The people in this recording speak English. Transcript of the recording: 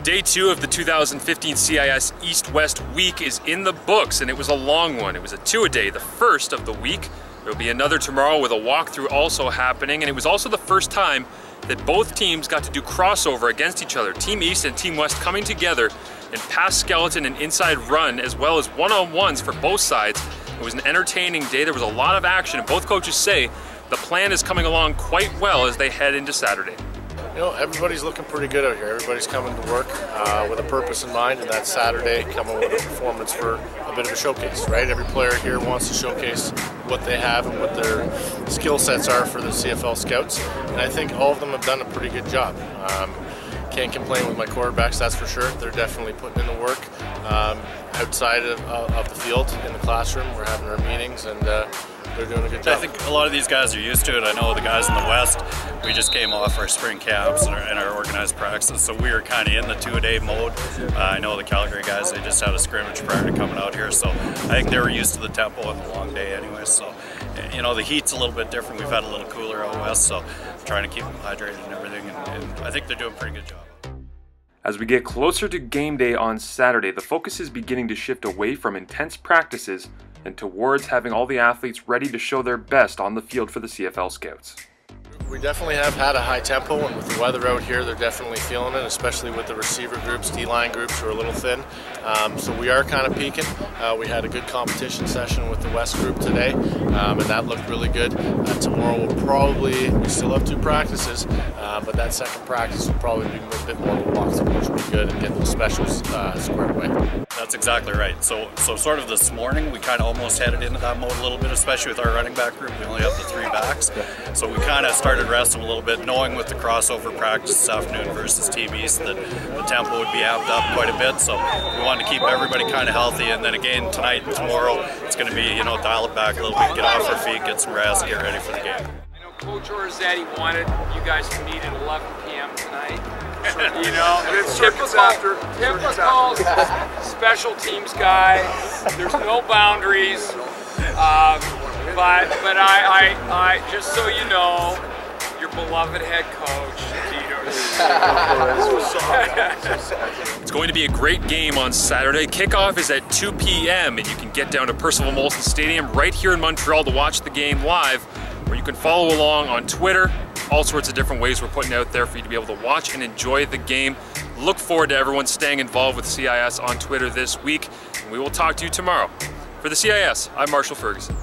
Day 2 of the 2015 CIS East West week is in the books, and it was a long one. It was a two-a-day, the first of the week. There will be another tomorrow with a walkthrough also happening, and it was also the first time that both teams got to do crossover against each other. Team East and Team West coming together in pass skeleton and inside run, as well as one-on-ones for both sides. It was an entertaining day. There was a lot of action, and both coaches say the plan is coming along quite well as they head into Saturday. You know, everybody's looking pretty good out here. Everybody's coming to work with a purpose in mind, and that's Saturday coming with a performance for a bit of a showcase, right? Every player here wants to showcase what they have and what their skill sets are for the CFL scouts, and I think all of them have done a pretty good job. Can't complain with my quarterbacks, that's for sure. They're definitely putting in the work outside of the field, in the classroom. We're having our meetings, and they're doing a good job. I think a lot of these guys are used to it. I know the guys in the West, we just came off our spring camps and our organized practices, so we were kind of in the two-a-day mode. I know the Calgary guys, they just had a scrimmage prior to coming out here, so I think they were used to the tempo and the long day anyway. So, you know, the heat's a little bit different. We've had a little cooler out west, so trying to keep them hydrated and everything, and I think they're doing a pretty good job. As we get closer to game day on Saturday, the focus is beginning to shift away from intense practices and towards having all the athletes ready to show their best on the field for the CFL Scouts. We definitely have had a high tempo, and with the weather out here, they're definitely feeling it, especially with the receiver groups, D-line groups who are a little thin. So we are kind of peaking. We had a good competition session with the West group today, and that looked really good. Tomorrow we still have 2 practices, but that second practice will probably be a bit more of a walkthrough, which will be good, and get those specials squared away. That's exactly right. So sort of this morning, we kind of almost headed into that mode a little bit, especially with our running back group. We only have the 3 backs. So we kind of started resting a little bit, knowing with the crossover practice this afternoon versus Team East that the tempo would be amped up quite a bit. So we wanted to keep everybody kind of healthy, and then again tonight and tomorrow, it's going to be, you know, dial it back a little bit, get off our feet, get some rest, get ready for the game. I know Coach Orzetti wanted you guys to meet at 11 p.m. tonight. You know, it's typical special teams guy. There's no boundaries. But I just so you know, your beloved head coach, It's going to be a great game on Saturday. Kickoff is at 2 p.m. and you can get down to Percival Molson Stadium right here in Montreal to watch the game live, or you can follow along on Twitter. All sorts of different ways we're putting out there for you to be able to watch and enjoy the game. Look forward to everyone staying involved with CIS on Twitter this week, and we will talk to you tomorrow. For the CIS, I'm Marshall Ferguson.